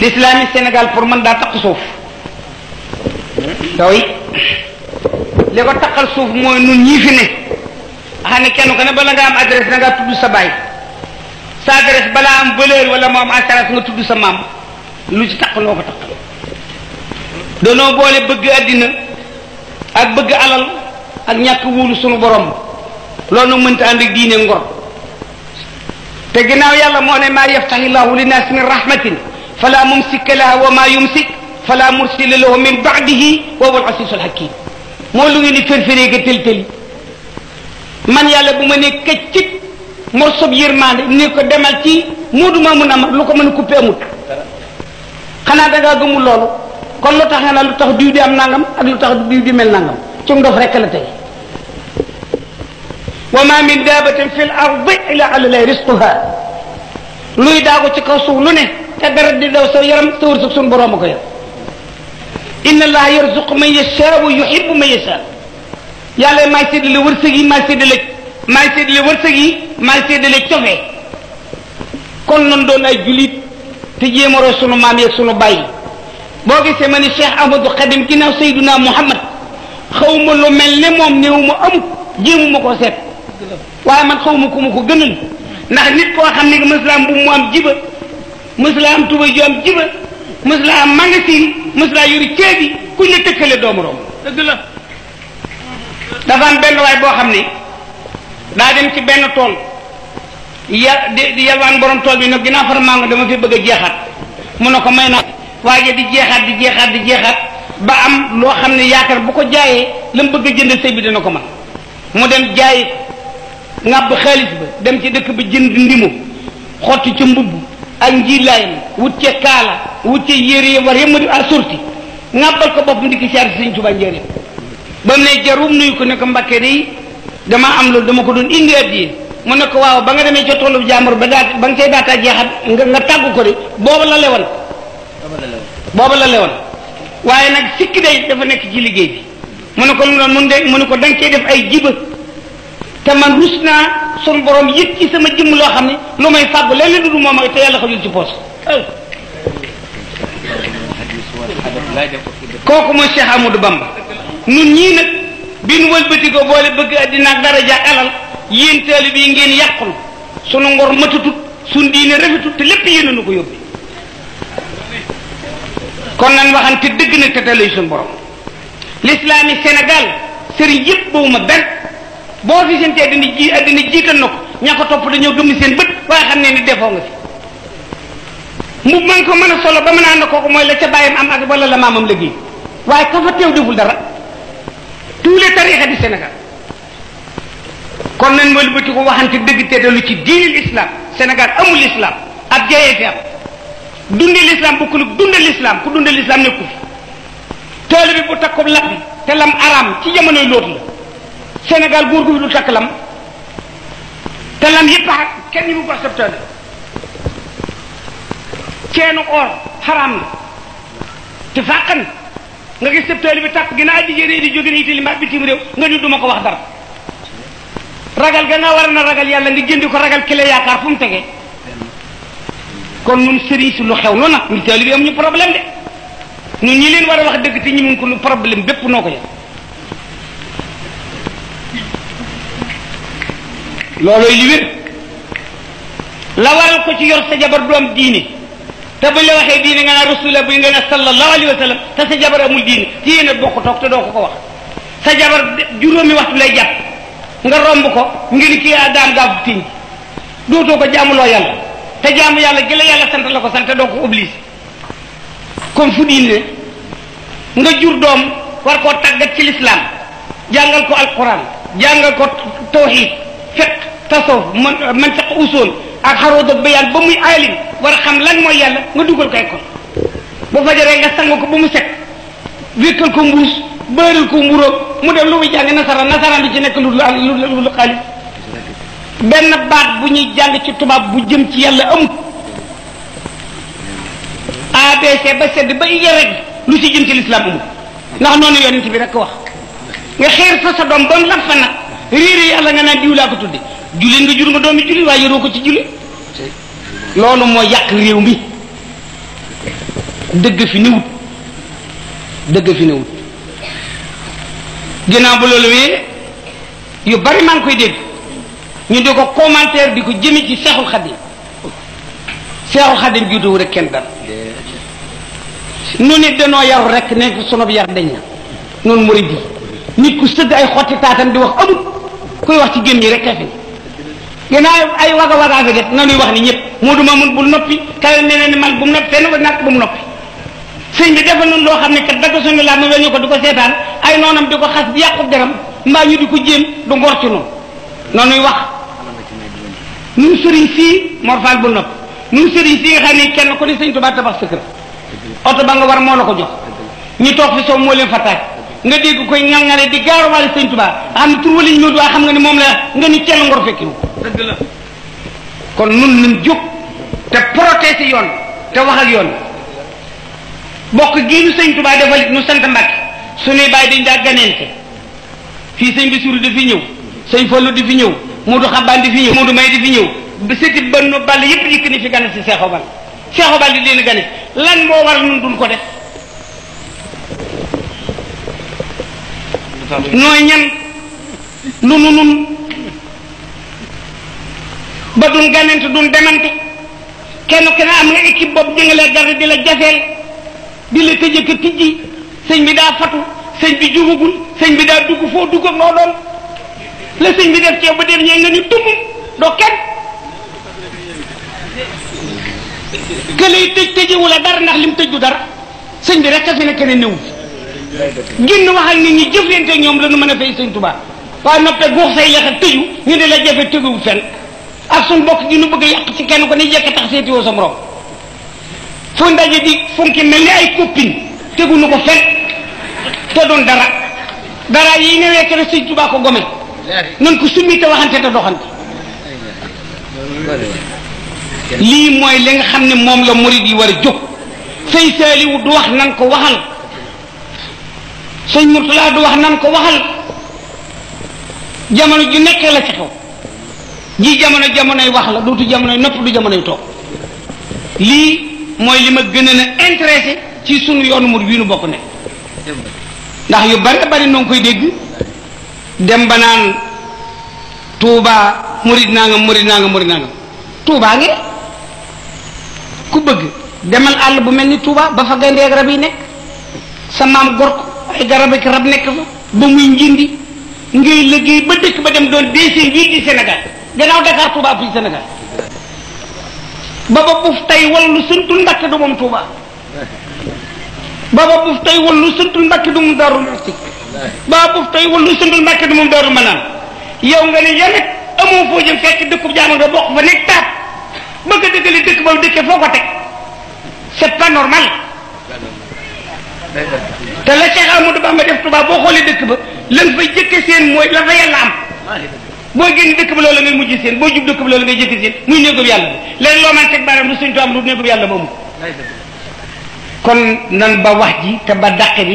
l'islam Sénégal pour man daa taq suuf doy li ko taqal suuf mooy nun ñii fi ne xam ne kenn ko ne bala nga am adresse da ngaa tudd sa baay sa adresse balaa am valeur wala moo am assurance nga tudd sa maam lu ci taq loo ko taq danoo boole bëgg àddina ak bëgg alal ak ñàkk wóolu sunu borom loolu nag mënta ànd ak diine ngor te ginnaaw yàlla moo ne maa yaftahi llahu linnaasi min rahmatin fala mumsika laha wa maa yumsik fala mursila lahu min ba'dihi wa huwa al-azizul hakim moo lu ngeen di fërfëree ga tël-tëli man yàlla bu ma ne këccit morsob yërmande ni ko demal ci muudu ma mun a ma lu ko mën a coupé amut xanaa da ngaa gëmul loolu kon lu tax nga naan lu tax diw di am nangam ak lu tax diw di mel nangam ci ndof rek la tey wa ma min dabatin fi l ardi illa ala llahi risquha luy daagu ci kaw suuf lu ne te dara di daw sa yaram sa wërsëg suñu borom a ko yor inna allaha yarzuqu man yashaa wa yuhibbu man yashaa yàlla maay séddale wërsëg yi maay séddale wërsëg yi maay séddale cofee kon nan doon ay julit te jéem a roy sunu maam yeeg sunu bàyyi boo gisee ma ni Cheikh Ahmadou Khadim ginnaaw Seydina Muhammad xaw ma lu mel ne moom néew ma amut jéemu ma koo seet waaye man xaw ma ku ma ko gënal ndax nit koo xam ne mës la am bu mu am jiba mës la am tuba ju am jiba mës la am magasin mës la yori ceebi kuñ la tëkkale doomu room dëgg la dafa am benn waay boo xam ne daa dem ci benn tool di yalwaan borom tool bi nag ginnaaw far maa nga dama fi bëgg a jeexaat mu ne ko may na waaye di jeexaat ba am loo xam ne yaakaar bu ko jaayee la mu bëgg a jënd sëy bi dina ko man mu dem jaayi ko ŋàbb xaalis ba dem ci dëkk ba jënd ndimu xotti ca mbubb ak njilaayam wut ca kaala wut ca yére war yëpp ma di assorti ŋàbbal ko boppam di ki siyaar si Sëñ Tuubaa njëriñ ba mu ne jarum nuyu ko ne ko Mbàkke day dama am loolu dama ko doon indi addiye mu ne ko waaw ba nga demee ca toolu jàmbur ba nga cay daataa jeexat nga tàggu ko de booba la lewoon waaye nag sikki day dafa nekk ci liggéey bi mu ne ko lu doon mu ne ko da nga cey def ay jiba te man rus naa sun borom yëg ci sama jëmm loo xam ne lu may fàggu leneen lu dul moom ak te yàlla xajul ci poos kooku mooy Cheikh Amadou Bamba nun ñii nag bi nu wëlbati ko boole bëgg àddina ak daraja ak alal yéen taalibe yi ngeen yàqul sunu ngor matatut sunu diine rafetut te lépp yéen a nu ko yóbbi kon nan waxante dëgg nag te dalay suñu borom l'islam yi Sénégal sëriñ yëpp bawuma benn boo fi seen te addina jiital na ko ña ko topp dañoo gëmm seen bët waaye xam ne ni defoo nga fi mu man ko mën a solo ba mën a ànd kooku mooy la ca bàyyam am ak wala la maamam liggéey waaye ka fa teew deful dara tous les tarixa du Sénégal kon nañ mooy bëti ko waxante dëgg te dalu ci diinil islam Sénégal amul islam ab jayee fi am dunde l'islam bokkul ak dunde l'islam ku dunde l'islam nekku fi tool bi bu takkob lap bi te lam araam ci jamonoy loolu la Sénégal góor gu fi du takk lam te lam yëpp kenn ñi mu ko accepté ceenu or xaraam na te fàqan nga gis sëb bi takk ginnaaw jigéen di jóge ni Italie mbaa bitim réew nga ñu duma ko wax dara ragal ga nga war na ragal yàlla nga jëndi ko ragal ki la yaakaar fu mu tegee kon ñun sëriñ si lu xew lu nag ñun taalibe am ñu problème de ñun ñi leen war a wax dëgg te ñi mun ko lu problème bépp noo ko yëg loolooy li wér la waral ko ci yor sa jabar du am diine te buñ la waxee diine nga naa rasulullah buñ nga ne sallallahu alayhi wa sallam te sa jabar amul diine ci yéen a bokk toog te doo ko wax sa jabar juróomi waxtu lay jàpp nga romb ko ngir kii daam gaafu tiñ dootoo ko jaamuloo yàlla te jaamu yàlla gi la yàlla sant la ko sant doo ko obligé kon fu diine nga jur doom war koo tàggat ci l'islam jàngal ko alquran jàngal ko tawhid fiqh tasawuf man fiqh usul ak xarood ak bayaan ba muy aalim war a xam lan mooy yàlla nga dugal ko école bu fajaree nga sang ko ba mu set wékkal ko mbuus bëral ko mburóog mu dem lu muy jàng nasaraan du ci nekk lu xaalis benn baat bu ñuy jàng ci tubaab bu jëm ci yàlla amut ABC ba sedd ba iya rek lu ci jëm ci l'islam amut ndax noonu yonent bi rek wax nga xeer fa sa doom ba mu la fa nag réeré yàlla nga naan diw laa ko tudde jullit nga jur nga doomi jullit waaye yoroo ko ci jullit loolu moo yàq réew mi dëgg fi niwut dëgg fi niwut ginnaaw bu loolu wee yu bari maa ngi koy dégg ñu di ko commentaire di ko jëme ci Seexul Xadim juutuwu rek kenn dara nu nit danoo yaru rek ne sunu yar dañ na noonu murid yi nit ku sëgg ay xotti taatam di wax amut kuy wax ci gém ñi rek fi ginnaaw ay waga wagaa fi def nanuy wax ni ñëpp moo duma mun bul noppi kay ne ni man bu mu noppi fenn ba nag bu mu noppi sëñ bi defal noonu loo xam ne kat dagg suñu laa ma weñu ko di ko seetaan ay noonam di ko xas di yàqu deram mbaa ñu di ko jéem du ngor ci noonu noonuy wax nun sëriñ sii morfal bul noppi nun sëriñ sii nga xam ne kenn ku ne sëñ Tuubaa tabax sa kër oto ba nga war moo la ko jox ñu toog fi soo moo leen fa taaj nga dégg koy ŋal-ŋale di gaaruwaale sëñ Tuubaa xam ne tur wala ñu ñëw xam nga ni moom la nga ni cell ngor fekkiwu dëgg la kon nun nun jóg te protéger yoon te waxal yoon bokk gii nu sëñ Tuubaa defal it nu sant Mbàkke suñuy bàyyi dañ daa ganente fii sëñ Basiru di fi ñëw sëñ Fallu di fi ñëw Moodu Xabaan di fi ñëw Moodu May di fi ñëw ba sëti Bannu Ball yëpp dikk ni fi gane si Seexu Ball Seexu Ball di leen gane lan moo war nun duñ ko def nooy ñan nun ba duñ ganente duñ demante kenn ku ne am nga équipe boobu di nga la dara di la jafeel di la tëjee ka tijji sëñ bi daa fatu sëñ bi jugagul sëñ bi daa dugg foo dugg ak noo doon la sëñ bi def ci yow ba dem ñee nga ni tumm doo kenn que lay tëjewu la dara ndax lim tëj du dara sëñ bi rek a fi ne keneen néew génn wax ak nit ñi jëflante ak ñoom la nu mën a fay sëñ Tuubaa waaye noppee guux say lex ak tëju ñu di la jafe tëguwu fenn ak suñ bokk gi nu bëgg a yàq ci kenn ko ne jekk tax seetiwoo sa morom fu ndaje di funki mel ni ay copine tegu nu ko fen te doon dara yi nga wekk rek sëñ Tuubaa ko gome nan ko summi te waxante te doxante lii mooy li nga xam ne moom la murid yi war a jóg sëñ Saaliwu du wax nan ko waxal sëñ Murtala du wax nan ko waxal jamono ju nekkee la ci xew ji jamonoy wax la dootu jamonoy nopp du jamonoy toog lii mooy li ma gën a intéressé ci sunu yoonu murid wi nu bokk ne ndax yu bari noo ngi koy dégg dem ba naan Touba murid nangam Touba ngi ku bëgg demal àll bu mel ni Touba ba fa gaynde ak rab yi nekk sa maam gor ko ay garab ak rab nekk fa ba muy njindi ngay liggéey ba dëkk ba dem doon deuxième ville du Sénégal gannaaw Dakar Touba fii Sénégal baba buuf tey wallu sëntul Mbàkke du moom Touba baba buuf tey wallu sëntul Mbàkke du moom Daaru Muxti baba buuf tey wallu sëntul Mbàkke du moom Daaru Manaan yow nga ne yamet amoo foo jëm fekk dëkkub jaama nga bokk fa nekk taat bëgg a dëggale dëkk ba dëkkee foo ko teg c'est pas normal te la Cheikh Amadou Bamba def Touba boo xoolee dëkk ba lan fay jëkke seen mooy la fa yàlla am boo génn dëkk ba loolu ngay mujj seen boo jub dëkk ba loolu ngay jëkke seen muy néegub yàlla bi léegi loo man teg baaraam lu suñ to am lu néegub yàlla moomu kon nan ba wax ji te ba dàqe bi